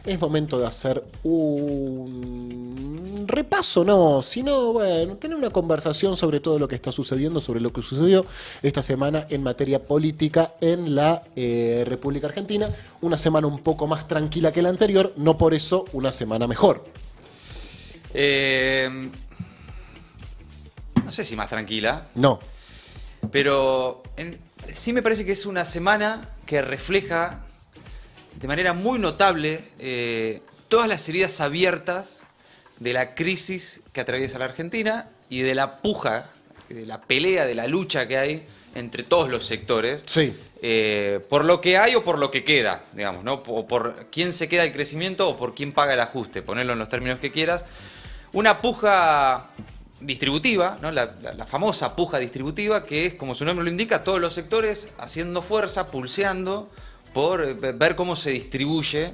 Es momento de hacer un repaso, no, sino, bueno, tener una conversación sobre todo lo que está sucediendo, sobre lo que sucedió esta semana en materia política en la República Argentina. Una semana un poco más tranquila que la anterior, no por eso una semana mejor. No sé si más tranquila, No. pero sí me parece que es una semana que refleja de manera muy notable todas las heridas abiertas de la crisis que atraviesa la Argentina y de la puja, de la pelea, de la lucha que hay entre todos los sectores. Sí. Por lo que hay o por lo que queda, digamos, ¿no? O por quién se queda el crecimiento o por quién paga el ajuste, ponerlo en los términos que quieras. Una puja distributiva, ¿no? La famosa puja distributiva, que es, como su nombre lo indica, todos los sectores haciendo fuerza, pulseando por ver cómo se distribuye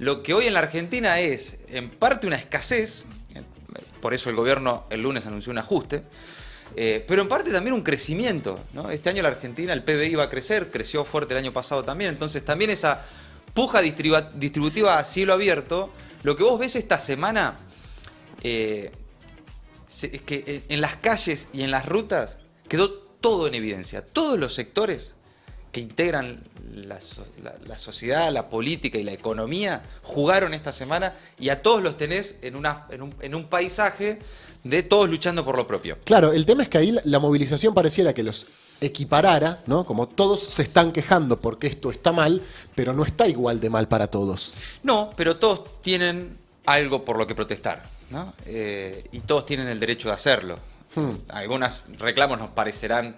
lo que hoy en la Argentina es, en parte, una escasez. Por eso el gobierno el lunes anunció un ajuste. Pero en parte también un crecimiento, ¿no? Este año la Argentina, el PBI va a crecer, creció fuerte el año pasado también, entonces también esa puja distributiva a cielo abierto, lo que vos ves esta semana es que en las calles y en las rutas quedó todo en evidencia, todos los sectores que integran la sociedad, la política y la economía jugaron esta semana y a todos los tenés en un paisaje de todos luchando por lo propio. Claro, el tema es que ahí la movilización pareciera que los equiparara, ¿no? Como todos se están quejando porque esto está mal, pero no está igual de mal para todos. No, pero todos tienen algo por lo que protestar, ¿no? Y todos tienen el derecho de hacerlo. Algunos reclamos nos parecerán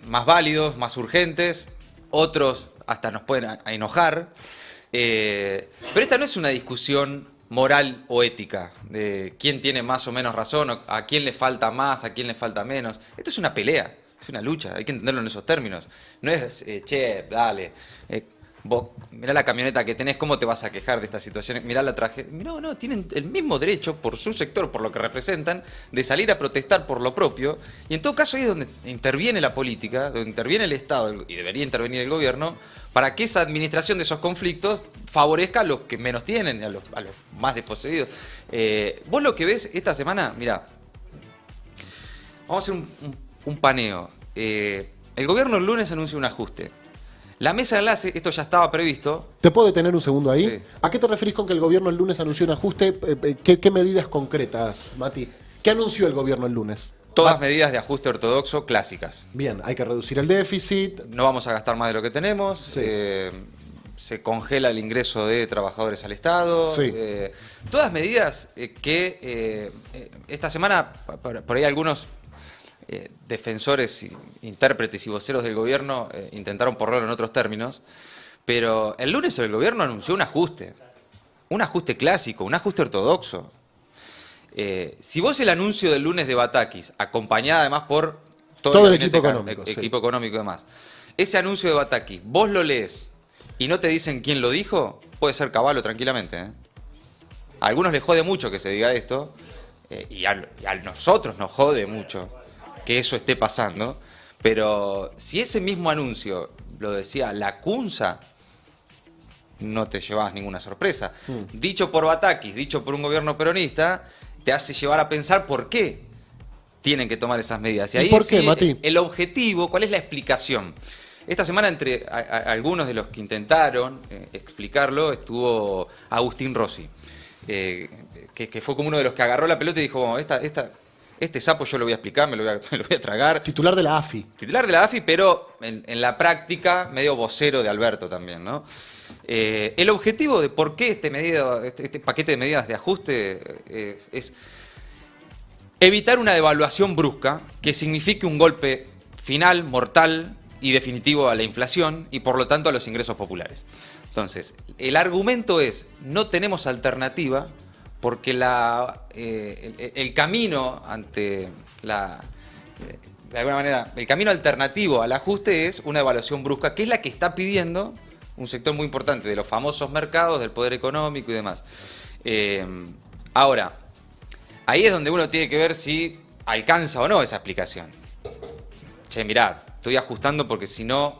más válidos, más urgentes, otros hasta nos pueden enojar. Pero esta no es una discusión moral o ética, de quién tiene más o menos razón, o a quién le falta más, a quién le falta menos. Esto es una pelea, es una lucha, hay que entenderlo en esos términos. No es, che, dale, vos mirá la camioneta que tenés, ¿cómo te vas a quejar de estas situaciones? Mirá la tragedia. No, tienen el mismo derecho, por su sector, por lo que representan, de salir a protestar por lo propio. Y en todo caso ahí es donde interviene la política, donde interviene el Estado, y debería intervenir el gobierno, para que esa administración de esos conflictos favorezca a los que menos tienen, a los más desposeídos. Vos lo que ves esta semana, mirá, vamos a hacer un paneo. El gobierno el lunes anuncia un ajuste. La mesa de enlace, esto ya estaba previsto. ¿Te puedo detener un segundo ahí? Sí. ¿A qué te referís con que el gobierno el lunes anunció un ajuste? ¿Qué medidas concretas, Mati? ¿Qué anunció el gobierno el lunes? Todas medidas de ajuste ortodoxo clásicas. Bien, hay que reducir el déficit. No vamos a gastar más de lo que tenemos. Sí. Se congela el ingreso de trabajadores al Estado. Sí. Todas medidas que esta semana, por ahí algunos defensores, intérpretes y voceros del gobierno intentaron ponerlo en otros términos. Pero el lunes el gobierno anunció un ajuste clásico, un ajuste ortodoxo. Si vos el anuncio del lunes de Batakis, acompañada además por Todo el gabinete equipo económico, económico y demás, ese anuncio de Batakis, vos lo lees y no te dicen quién lo dijo, puede ser Caballo tranquilamente. A algunos les jode mucho que se diga esto, y a nosotros nos jode mucho que eso esté pasando, pero si ese mismo anuncio lo decía Lacunza, no te llevabas ninguna sorpresa. Dicho por Batakis, dicho por un gobierno peronista, te hace llevar a pensar por qué tienen que tomar esas medidas. ¿Y ahí por qué, sí, Mati? el objetivo, ¿cuál es la explicación? Esta semana, entre algunos de los que intentaron explicarlo, estuvo Agustín Rossi, que fue como uno de los que agarró la pelota y dijo, bueno, este sapo yo lo voy a explicar, me lo voy a tragar. Titular de la AFI. Titular de la AFI, pero en la práctica medio vocero de Alberto también, ¿no? El objetivo de por qué este paquete de medidas de ajuste es evitar una devaluación brusca que signifique un golpe final, mortal y definitivo a la inflación y por lo tanto a los ingresos populares. Entonces, el argumento es, no tenemos alternativa porque el camino ante de alguna manera, el camino alternativo al ajuste es una devaluación brusca, que es la que está pidiendo un sector muy importante de los famosos mercados, del poder económico y demás. Ahora, ahí es donde uno tiene que ver si alcanza o no esa explicación. Che, mirá, estoy ajustando porque si no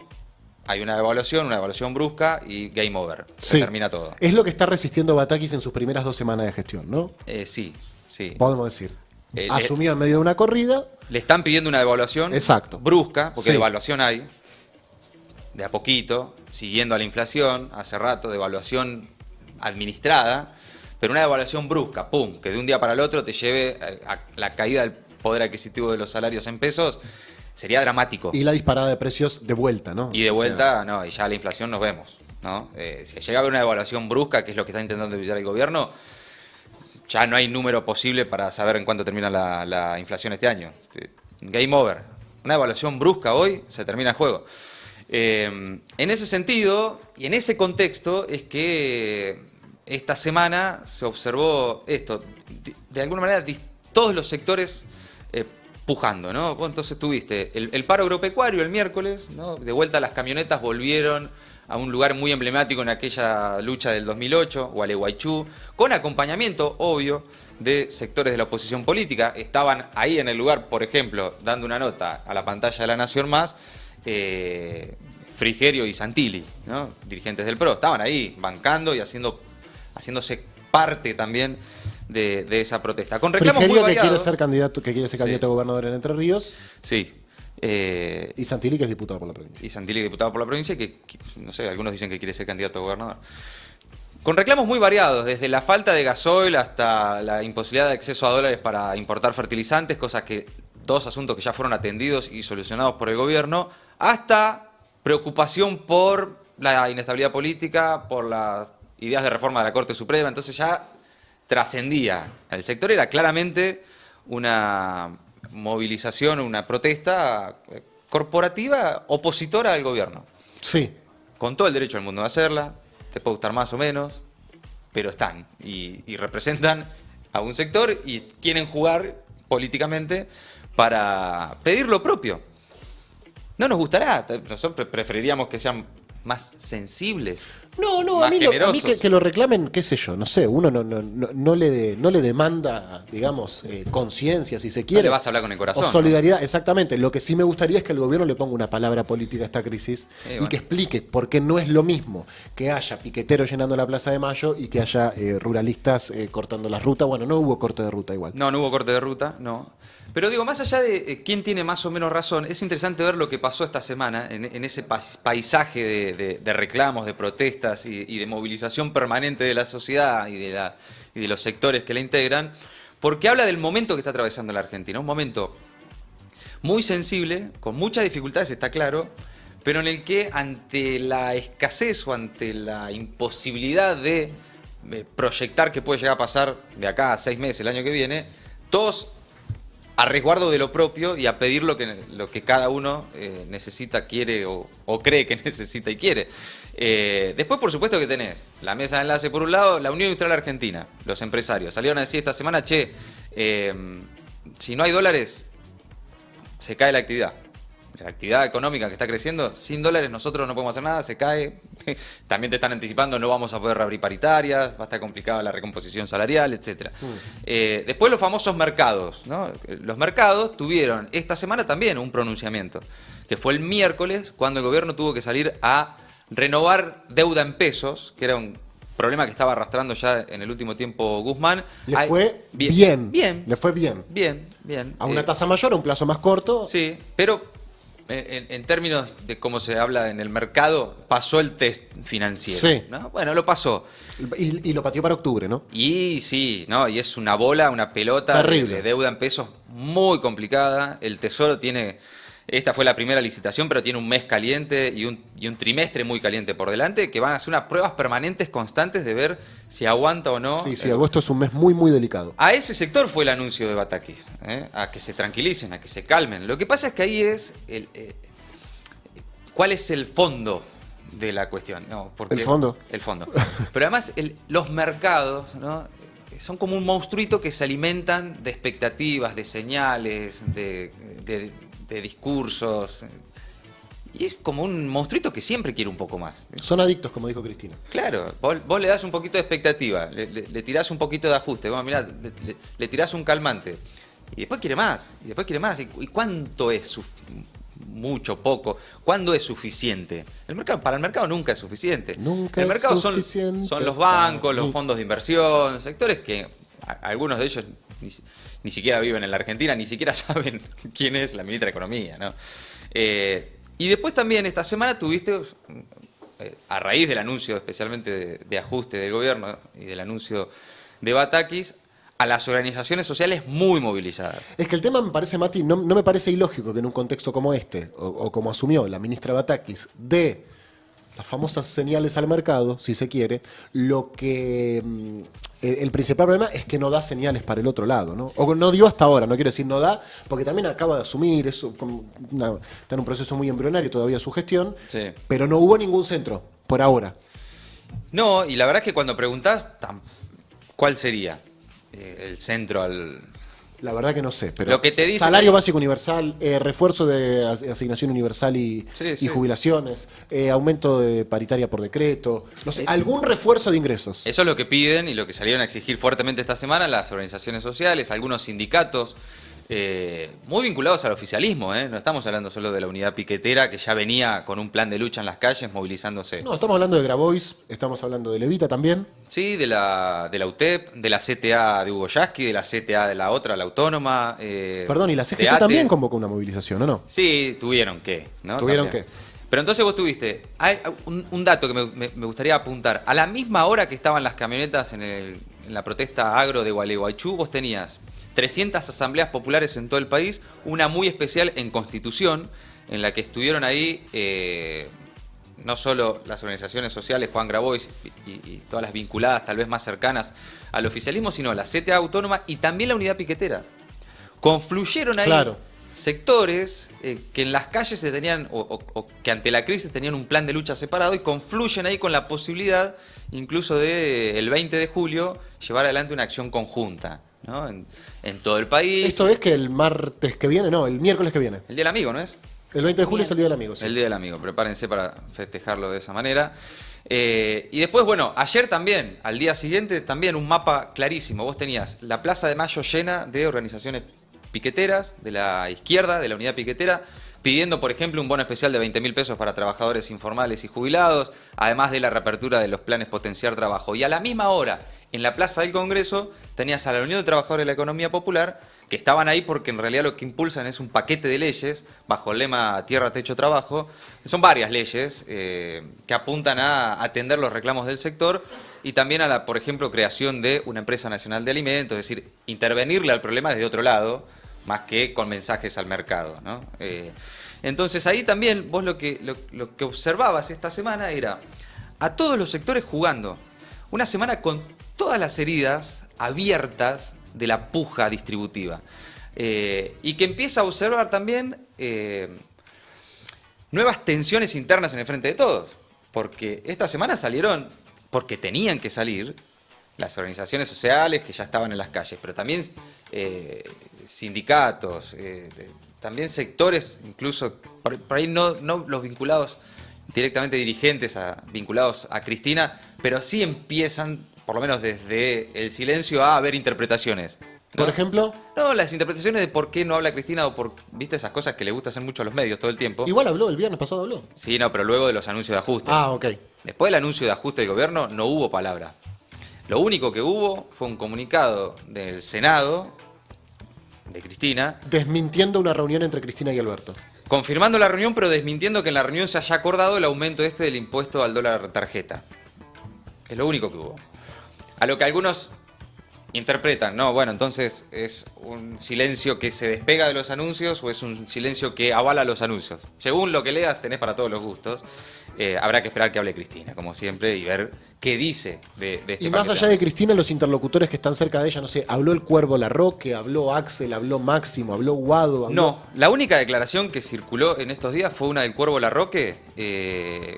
hay una evaluación brusca y game over. Se Sí. termina todo. Es lo que está resistiendo Batakis en sus primeras 2 semanas de gestión, ¿no? Sí, sí. Podemos decir. Le- Asumió en medio de una corrida. Le están pidiendo una evaluación Exacto. brusca, porque Sí. de evaluación hay, de a poquito, siguiendo a la inflación, hace rato, de evaluación administrada, pero una devaluación brusca, pum, que de un día para el otro te lleve a la caída del poder adquisitivo de los salarios en pesos, sería dramático. Y la disparada de precios de vuelta, ¿no? Y de O sea, vuelta, no, y ya la inflación nos vemos, ¿no? Si llega a haber una devaluación brusca, que es lo que está intentando evitar el gobierno, ya no hay número posible para saber en cuánto termina la inflación este año. Game over. Una devaluación brusca hoy, se termina el juego. En ese sentido, y en ese contexto, es que esta semana se observó esto. De alguna manera, todos los sectores pujando, ¿no? Vos entonces tuviste el paro agropecuario el miércoles, ¿no? De vuelta las camionetas volvieron a un lugar muy emblemático en aquella lucha del 2008, Gualeguaychú, con acompañamiento, obvio, de sectores de la oposición política. Estaban ahí en el lugar, por ejemplo, dando una nota a la pantalla de La Nación Más, Frigerio y Santilli, ¿no? Dirigentes del PRO, estaban ahí bancando y haciéndose parte también de esa protesta. Con reclamos muy Frigerio, que variados. quiere ser candidato a gobernador en Entre Ríos, Sí. y Santilli, que es diputado por la provincia. Y Santilli, diputado por la provincia, que, no sé, algunos dicen que quiere ser candidato a gobernador. Con reclamos muy variados, desde la falta de gasoil hasta la imposibilidad de acceso a dólares para importar fertilizantes, dos asuntos que ya fueron atendidos y solucionados por el gobierno, hasta preocupación por la inestabilidad política, por las ideas de reforma de la Corte Suprema. Entonces ya trascendía. El sector era claramente una movilización, una protesta corporativa opositora al gobierno. Sí. Con todo el derecho del mundo de hacerla, te puede gustar más o menos, pero están y representan a un sector y quieren jugar políticamente para pedir lo propio. No nos gustará, nosotros preferiríamos que sean más sensibles. No, más a mí generosos. que lo reclamen, qué sé yo, no sé, uno no le demanda, digamos, conciencia, si se quiere. No le vas a hablar con el corazón, O solidaridad, exactamente. Lo que sí me gustaría es que el gobierno le ponga una palabra política a esta crisis y bueno. que explique por qué no es lo mismo que haya piqueteros llenando la Plaza de Mayo y que haya ruralistas cortando las rutas. Bueno, no hubo corte de ruta igual. No hubo corte de ruta, no. Pero digo, más allá de quién tiene más o menos razón, es interesante ver lo que pasó esta semana en ese paisaje de reclamos, de protestas y de movilización permanente de la sociedad y de los sectores que la integran, porque habla del momento que está atravesando la Argentina. Un momento muy sensible, con muchas dificultades, está claro, pero en el que ante la escasez o ante la imposibilidad de proyectar qué puede llegar a pasar de acá a 6 meses, el año que viene, todos a resguardo de lo propio y a pedir lo que cada uno necesita, quiere o cree que necesita y quiere. Después, por supuesto que tenés la mesa de enlace por un lado, la Unión Industrial Argentina, los empresarios. Salieron a decir esta semana, si no hay dólares, se cae la actividad. La actividad económica que está creciendo, sin dólares nosotros no podemos hacer nada, se cae. También te están anticipando, no vamos a poder reabrir paritarias, va a estar complicada la recomposición salarial, etc. Después los famosos mercados, ¿no? Los mercados tuvieron esta semana también un pronunciamiento, que fue el miércoles, cuando el gobierno tuvo que salir a renovar deuda en pesos, que era un problema que estaba arrastrando ya en el último tiempo Guzmán. Le fue bien. Bien. Le fue bien. Bien. A una tasa mayor, a un plazo más corto. Sí, pero en términos de cómo se habla en el mercado, pasó el test financiero. Sí. ¿No? Bueno, lo pasó. Y lo pateó para octubre, ¿no? Y sí, ¿no? Y es una bola, una pelota Terrible. de deuda en pesos muy complicada. El Tesoro tiene, esta fue la primera licitación, pero tiene un mes caliente y un trimestre muy caliente por delante, que van a hacer unas pruebas permanentes, constantes, de ver si aguanta o no. Sí, agosto es un mes muy, muy delicado. A ese sector fue el anuncio de Batakis, a que se tranquilicen, a que se calmen. Lo que pasa es que ahí es ¿cuál es el fondo de la cuestión? No, porque ¿El fondo? El fondo. Pero además los mercados, ¿no? Son como un monstruito que se alimentan de expectativas, de señales, de discursos. Y es como un monstruito que siempre quiere un poco más. Son adictos, como dijo Cristina. Claro, vos le das un poquito de expectativa, le tirás un poquito de ajuste, vamos, mirá, le tirás un calmante, y después quiere más, y después quiere más. ¿Y cuánto es mucho, poco. ¿Cuándo es suficiente? Para el mercado nunca es suficiente. Nunca el mercado es suficiente son los bancos, los fondos de inversión, sectores que algunos de ellos ni siquiera viven en la Argentina, ni siquiera saben quién es la ministra de Economía, ¿no? Y después también esta semana tuviste, a raíz del anuncio especialmente de ajuste del gobierno y del anuncio de Batakis, a las organizaciones sociales muy movilizadas. Es que el tema me parece, Mati, no me parece ilógico que en un contexto como este, o como asumió la ministra Batakis, de las famosas señales al mercado, si se quiere, lo que el principal problema es que no da señales para el otro lado, ¿no? O no dio hasta ahora, no quiero decir no da, porque también acaba de asumir, está en un proceso muy embrionario todavía su gestión, Sí. pero no hubo ningún centro, por ahora. No, y la verdad es que cuando preguntás, ¿cuál sería el centro al...? La verdad que no sé, pero Lo que te dicen salario ahí- básico universal, refuerzo de asignación universal y jubilaciones, aumento de paritaria por decreto, no sé, algún refuerzo de ingresos. Eso es lo que piden y lo que salieron a exigir fuertemente esta semana las organizaciones sociales, algunos sindicatos, muy vinculados al oficialismo, ¿eh? No estamos hablando solo de la unidad piquetera, que ya venía con un plan de lucha en las calles, movilizándose. No, estamos hablando de Grabois, estamos hablando de Levita también. Sí, de la UTEP, de la CTA de Hugo Yasky, de la CTA de la otra, la Autónoma. Perdón, y la de CGT ATE. también convocó una movilización, ¿o no? Sí, tuvieron que, ¿no? ¿Tuvieron También. qué? Pero entonces vos tuviste, hay un dato que me gustaría apuntar. A la misma hora que estaban las camionetas en la protesta agro de Gualeguaychú, vos tenías 300 asambleas populares en todo el país, una muy especial en Constitución, en la que estuvieron ahí no solo las organizaciones sociales, Juan Grabois y todas las vinculadas, tal vez más cercanas al oficialismo, sino la CTA Autónoma y también la Unidad Piquetera. Confluyeron ahí Claro. sectores que en las calles se tenían, o que ante la crisis tenían un plan de lucha separado y confluyen ahí con la posibilidad, incluso de el 20 de julio, llevar adelante una acción conjunta, ¿no? En todo el país. Esto es que el martes que viene, no, el miércoles que viene. El Día del Amigo, ¿no es? El 20 de julio es el Día del Amigo, sí. El Día del Amigo, prepárense para festejarlo de esa manera. Y después, bueno, ayer también, al día siguiente, también un mapa clarísimo. Vos tenías la Plaza de Mayo llena de organizaciones piqueteras, de la izquierda, de la unidad piquetera, pidiendo, por ejemplo, un bono especial de 20.000 pesos para trabajadores informales y jubilados, además de la reapertura de los planes Potenciar Trabajo. Y a la misma hora, en la Plaza del Congreso, tenías a la Unión de Trabajadores de la Economía Popular, que estaban ahí porque en realidad lo que impulsan es un paquete de leyes bajo el lema Tierra, Techo, Trabajo. Son varias leyes que apuntan a atender los reclamos del sector y también a la, por ejemplo, creación de una empresa nacional de alimentos, es decir, intervenirle al problema desde otro lado, más que con mensajes al mercado, ¿no? Entonces ahí también vos lo que observabas esta semana era a todos los sectores jugando. Una semana con todas las heridas abiertas de la puja distributiva. Y que empieza a observar también nuevas tensiones internas en el frente de todos. Porque esta semana salieron, porque tenían que salir, las organizaciones sociales que ya estaban en las calles, pero también sindicatos, también sectores, incluso por ahí no los vinculados directamente dirigentes vinculados a Cristina, pero sí empiezan, por lo menos desde el silencio, a haber interpretaciones, ¿no? Por ejemplo, No, las interpretaciones de por qué no habla Cristina o viste, esas cosas que le gusta hacer mucho a los medios todo el tiempo. igual habló, el viernes pasado habló. Sí, no, pero luego de los anuncios de ajuste. Ah, ok. Después del anuncio de ajuste del gobierno no hubo palabra. Lo único que hubo fue un comunicado del Senado, de Cristina, Desmintiendo una reunión entre Cristina y Alberto. confirmando la reunión, pero desmintiendo que en la reunión se haya acordado el aumento del impuesto al dólar tarjeta. Es lo único que hubo. A lo que algunos interpretan, no, bueno, entonces es un silencio que se despega de los anuncios o es un silencio que avala los anuncios. Según lo que leas, tenés para todos los gustos. Habrá que esperar que hable Cristina, como siempre, y ver qué dice de este Y más paquete. allá de Cristina, los interlocutores que están cerca de ella, no sé, habló el Cuervo Larroque, habló Axel, habló Máximo, habló Guado. Habló... No, la única declaración que circuló en estos días fue una del Cuervo Larroque,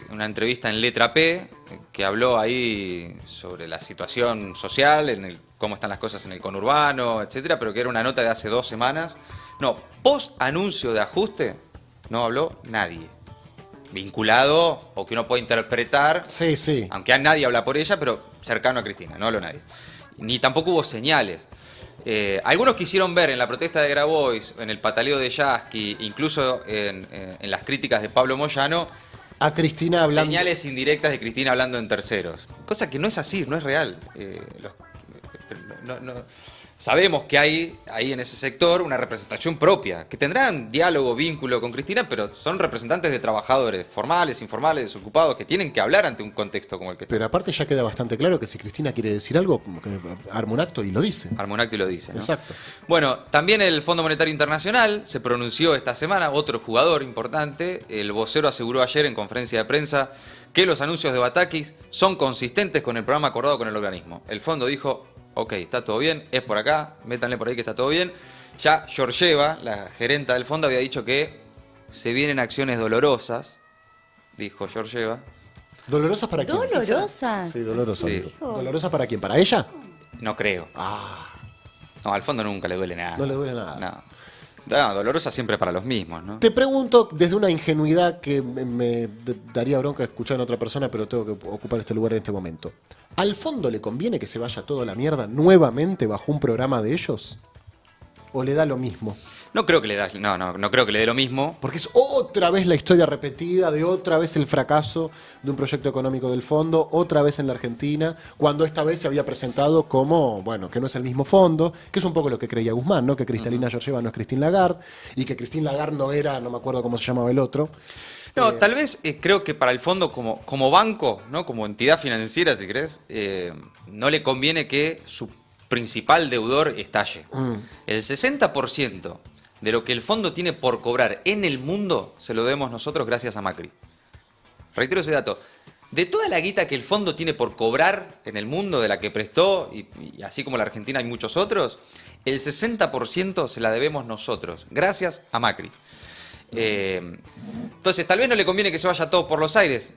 una entrevista en Letra P, que habló ahí sobre la situación social, cómo están las cosas en el conurbano, etcétera, pero que era una nota de hace 2 semanas. No, post anuncio de ajuste, no habló nadie. Vinculado o que uno puede interpretar, Sí, sí. aunque a nadie habla por ella, pero cercano a Cristina, no habló nadie. Ni tampoco hubo señales. Algunos quisieron ver en la protesta de Grabois, en el pataleo de Yasky, incluso en las críticas de Pablo Moyano, A Cristina hablando. señales indirectas de Cristina hablando en terceros. Cosa que no es así, no es real. Sabemos que hay ahí en ese sector una representación propia, que tendrán diálogo, vínculo con Cristina, pero son representantes de trabajadores formales, informales, desocupados, que tienen que hablar ante un contexto como el que Pero aparte ya queda bastante claro que si Cristina quiere decir algo, como que arma un acto y lo dice. Armonacti lo dice, ¿no? Exacto. Bueno, también el Fondo Monetario Internacional se pronunció esta semana, otro jugador importante. El vocero aseguró ayer en conferencia de prensa que los anuncios de Batakis son consistentes con el programa acordado con el organismo. El fondo dijo, ok, está todo bien, es por acá, métanle por ahí que está todo bien. Ya Georgieva, la gerenta del fondo, había dicho que se vienen acciones dolorosas, dijo Georgieva. ¿Dolorosa para quién? ¿Dolorosas? Sí, dolorosa. Sí. ¿Dolorosa para quién? ¿Para ella? No creo. Ah, No, al fondo nunca le duele nada. no le duele nada. No, dolorosa siempre para los mismos, ¿no? Te pregunto desde una ingenuidad que me daría bronca escuchar en otra persona, pero tengo que ocupar este lugar en este momento. ¿Al fondo le conviene que se vaya toda la mierda nuevamente bajo un programa de ellos? ¿O le da lo mismo? No creo que le no creo que le dé lo mismo. Porque es otra vez la historia repetida de otra vez el fracaso de un proyecto económico del fondo, otra vez en la Argentina, cuando esta vez se había presentado como, bueno, que no es el mismo fondo, que es un poco lo que creía Guzmán, ¿no? Que Cristalina Georgieva no es Christine Lagarde, y que Christine Lagarde no era, no me acuerdo cómo se llamaba el otro. No, tal vez creo que para el fondo como banco, ¿no? Como entidad financiera, si querés, no le conviene que su principal deudor estalle. El 60% de lo que el fondo tiene por cobrar en el mundo se lo debemos nosotros gracias a Macri. Reitero ese dato. De toda la guita que el fondo tiene por cobrar en el mundo, de la que prestó, y así como la Argentina hay muchos otros, el 60% se la debemos nosotros, gracias a Macri. Entonces, tal vez no le conviene que se vaya todo por los aires,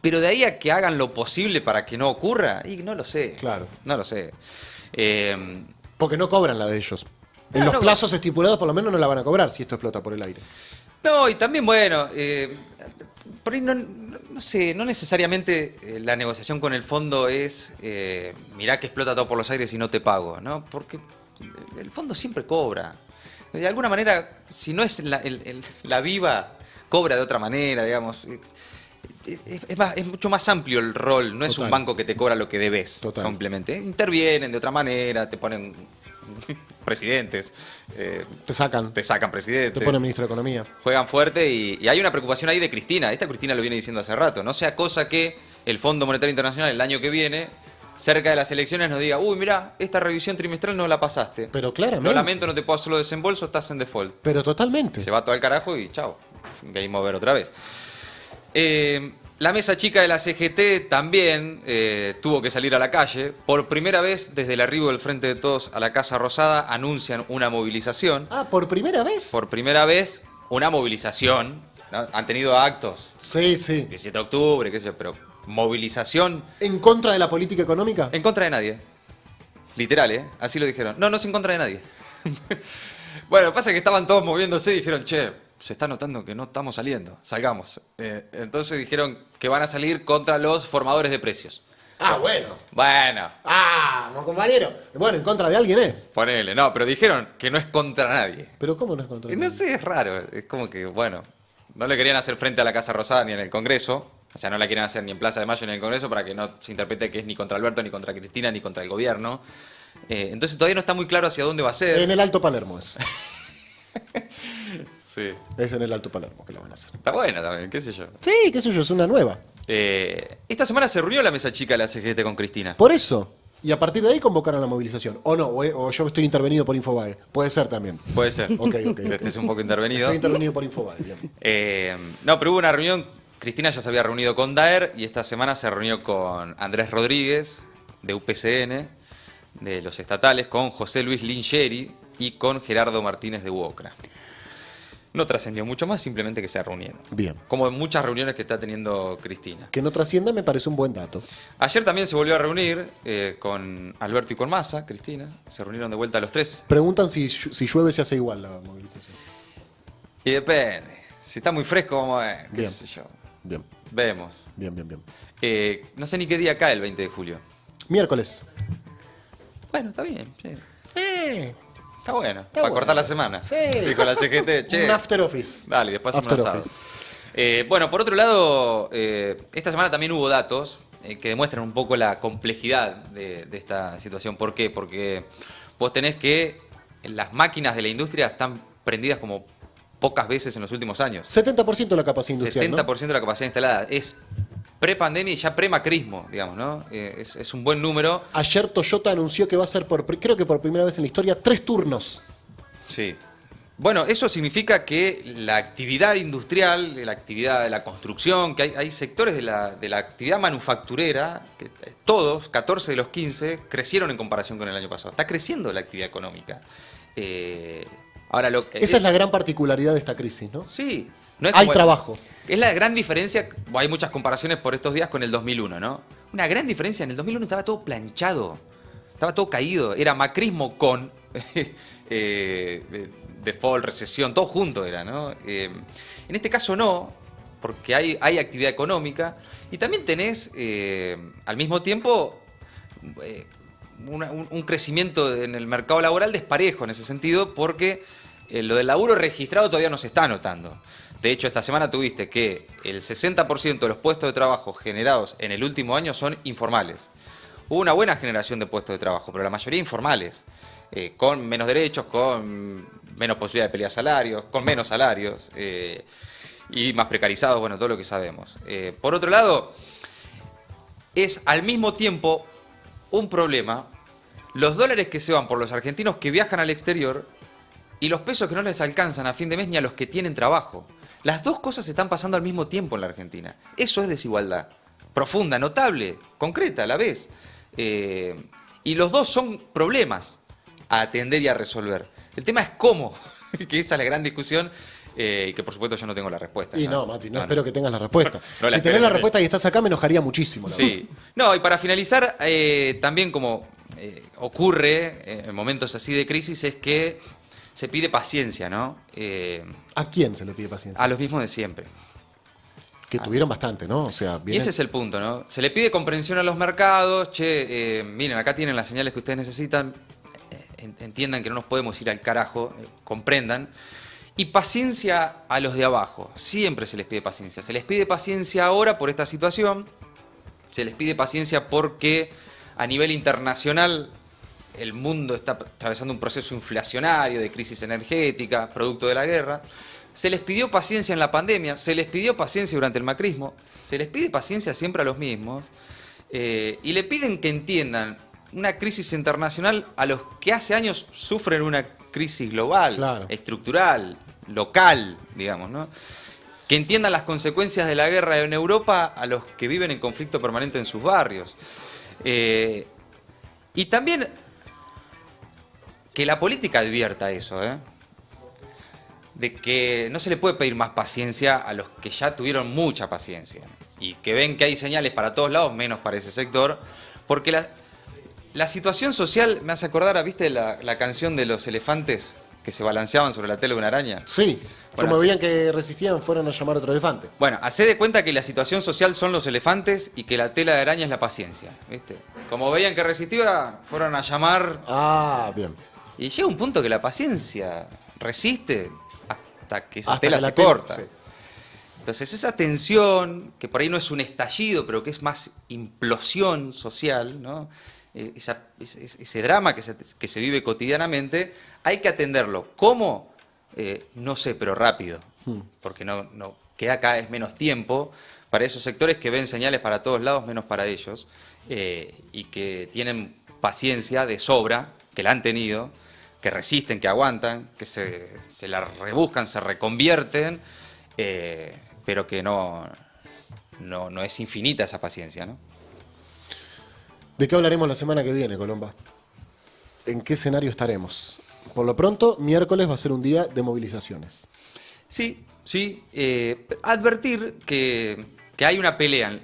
pero de ahí a que hagan lo posible para que no ocurra, y no lo sé. Claro. No lo sé. Porque no cobran la de ellos. En No, los no. plazos estipulados por lo menos no la van a cobrar si esto explota por el aire. No, y también, bueno, por ahí no sé, no necesariamente la negociación con el fondo es, mirá que explota todo por los aires y no te pago, ¿no? Porque el fondo siempre cobra. De alguna manera, si no es la viva, cobra de otra manera, digamos. Es mucho más amplio el rol, no es un Total. banco que te cobra lo que debes, Total. simplemente. Intervienen de otra manera, te ponen presidentes, Te sacan, te sacan presidentes. te ponen ministro de Economía. Juegan fuerte y hay una preocupación ahí de Cristina. Esta Cristina lo viene diciendo hace rato. No sea cosa que el Fondo Monetario Internacional el año que viene, cerca de las elecciones, nos diga, uy, mirá, esta revisión trimestral no la pasaste. Pero claramente. Lo lamento, no te puedo hacer los desembolsos, estás en default. Pero totalmente. Se va todo al carajo y chao. Game over otra vez. La mesa chica de la CGT también tuvo que salir a la calle. Por primera vez, desde el arribo del Frente de Todos a la Casa Rosada, anuncian una movilización. Ah, ¿por primera vez? Por primera vez, una movilización. ¿No? Han tenido actos, Sí, sí. 17 de octubre, qué sé yo, pero movilización ¿En contra de la política económica? en contra de nadie. Literal, ¿eh? Así lo dijeron. No, no es en contra de nadie. Bueno, pasa que estaban todos moviéndose y dijeron, che, se está notando que no estamos saliendo, salgamos. Entonces dijeron que van a salir contra los formadores de precios. Ah, bueno. Bueno, Ah, no, compañero. Bueno, en contra de alguien es. ponele, no, pero dijeron que no es contra nadie. Pero ¿cómo no es contra Y nadie? no sé, es raro, es como que, bueno, no le querían hacer frente a la Casa Rosada ni en el Congreso, o sea, no la quieren hacer ni en Plaza de Mayo ni en el Congreso para que no se interprete que es ni contra Alberto, ni contra Cristina, ni contra el gobierno. Entonces todavía no está muy claro hacia dónde va a ser. En el Alto Palermo es. Sí. Es en el Alto Palermo que la van a hacer. Está buena también, qué sé yo. Sí, qué sé yo, es una nueva. Esta semana se reunió la mesa chica de la CGT con Cristina. Por eso. Y a partir de ahí convocaron la movilización. O no, o yo estoy intervenido por Infobae. Puede ser también. Puede ser. Ok. Que estés un poco intervenido. Estoy intervenido por Infobae, bien. No, pero hubo una reunión. Cristina ya se había reunido con Daer y esta semana se reunió con Andrés Rodríguez, de UPCN, de los estatales, con José Luis Lingeri y con Gerardo Martínez de UOCRA. No trascendió mucho más, simplemente que se reunieron. Bien. Como en muchas reuniones que está teniendo Cristina. Que no trascienda me parece un buen dato. Ayer también se volvió a reunir con Alberto y con Massa, Cristina. Se reunieron de vuelta los tres. Preguntan si llueve se hace igual la movilización. Y depende. Si está muy fresco, vamos a ver. ¿Qué Bien. sé yo? Bien, Vemos. bien. No sé ni qué día cae el 20 de julio. Miércoles. Bueno, está bien. Sí. Está bueno. Está Para bueno. cortar la semana. Sí. Dijo la CGT. Che. Un after office. Dale, después hacemos After un asado. office. Bueno, por otro lado, esta semana también hubo datos que demuestran un poco la complejidad de esta situación. ¿Por qué? Porque vos tenés que las máquinas de la industria están prendidas como pocas veces en los últimos años. 70% de la capacidad industrial, 70% ¿no? de la capacidad instalada. Es pre-pandemia y ya pre-macrismo, digamos, ¿no? Es un buen número. Ayer Toyota anunció que va a ser, creo que por primera vez en la historia, 3 turnos. Sí. Bueno, eso significa que la actividad industrial, la actividad de la construcción, que hay sectores de la actividad manufacturera, que todos, 14 de los 15, crecieron en comparación con el año pasado. Está creciendo la actividad económica. Ahora Esa es la gran particularidad de esta crisis, ¿no? Sí. No es Hay como- trabajo. Es la gran diferencia, hay muchas comparaciones por estos días con el 2001, ¿no? Una gran diferencia, en el 2001 estaba todo planchado, estaba todo caído, era macrismo con default, recesión, todo junto era, ¿no? En este caso no, porque hay actividad económica y también tenés al mismo tiempo un crecimiento en el mercado laboral desparejo en ese sentido, porque lo del laburo registrado todavía no se está notando. De hecho, esta semana tuviste que el 60% de los puestos de trabajo generados en el último año son informales. Hubo una buena generación de puestos de trabajo, pero la mayoría informales, con menos derechos, con menos posibilidad de pelear salarios, con menos salarios y más precarizados, bueno, todo lo que sabemos. Por otro lado, es al mismo tiempo un problema los dólares que se van por los argentinos que viajan al exterior y los pesos que no les alcanzan a fin de mes ni a los que tienen trabajo. Las dos cosas están pasando al mismo tiempo en la Argentina. Eso es desigualdad. Profunda, notable, concreta a la vez. Y los dos son problemas a atender y a resolver. El tema es cómo, que esa es la gran discusión y que por supuesto yo no tengo la respuesta. Y no, Mati, no espero que tengas la respuesta. No la Si espero tenés la también. respuesta y estás acá, me enojaría muchísimo. La verdad. Sí. No, y para finalizar, también como ocurre en momentos así de crisis, es que se pide paciencia, ¿no? ¿A quién se le pide paciencia? A los mismos de siempre. Que tuvieron bastante, ¿no? O sea, Y ese es el punto, ¿no? Se le pide comprensión a los mercados, che, miren, acá tienen las señales que ustedes necesitan, entiendan que no nos podemos ir al carajo, comprendan. Y paciencia a los de abajo, siempre se les pide paciencia. Se les pide paciencia ahora por esta situación, se les pide paciencia porque a nivel internacional el mundo está atravesando un proceso inflacionario, de crisis energética, producto de la guerra. Se les pidió paciencia en la pandemia, se les pidió paciencia durante el macrismo, se les pide paciencia siempre a los mismos y le piden que entiendan una crisis internacional a los que hace años sufren una crisis global, Claro. estructural, local, digamos, ¿no? Que entiendan las consecuencias de la guerra en Europa a los que viven en conflicto permanente en sus barrios. Y también que la política advierta eso, de que no se le puede pedir más paciencia a los que ya tuvieron mucha paciencia y que ven que hay señales para todos lados, menos para ese sector, porque la situación social me hace acordar, ¿viste la canción de los elefantes que se balanceaban sobre la tela de una araña? Sí, Bueno, como sí. veían que resistían, fueron a llamar a otro elefante. Bueno, hacé de cuenta que la situación social son los elefantes y que la tela de araña es la paciencia, ¿viste? Como veían que resistía, fueron a llamar. Ah, bien. Y llega un punto que la paciencia resiste hasta que esa Hasta tela que la se tela- corta. sí. Entonces esa tensión, que por ahí no es un estallido, pero que es más implosión social, ¿no? Ese drama que se vive cotidianamente, hay que atenderlo. ¿Cómo? No sé, pero rápido. Porque no queda cada vez menos tiempo para esos sectores que ven señales para todos lados, menos para ellos, y que tienen paciencia de sobra, que la han tenido, que resisten, que aguantan, que se la rebuscan, se reconvierten, pero que no es infinita esa paciencia, ¿no? ¿De qué hablaremos la semana que viene, Colomba? ¿En qué escenario estaremos? Por lo pronto, miércoles va a ser un día de movilizaciones. Sí. Advertir que hay una pelea,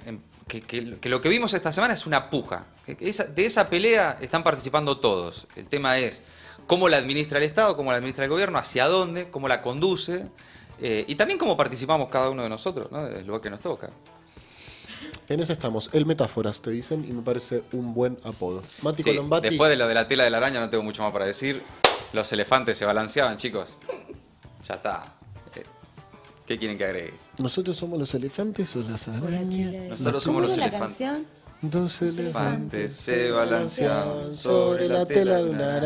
que lo que vimos esta semana es una puja. De esa pelea están participando todos. El tema es cómo la administra el Estado, cómo la administra el gobierno, hacia dónde, cómo la conduce y también cómo participamos cada uno de nosotros, ¿no? Desde el lugar que nos toca. En ese estamos. El Metáforas, te dicen, y me parece un buen apodo. Mati Sí, Colombati. después de lo de la tela de la araña no tengo mucho más para decir. Los elefantes se balanceaban, chicos. Ya está. ¿Qué quieren que agregue? ¿Nosotros somos los elefantes o las arañas? Nosotros somos los ¿Cómo era la elefantes. canción? Dos elefantes Elefantes se balanceaban sobre la tela de una araña.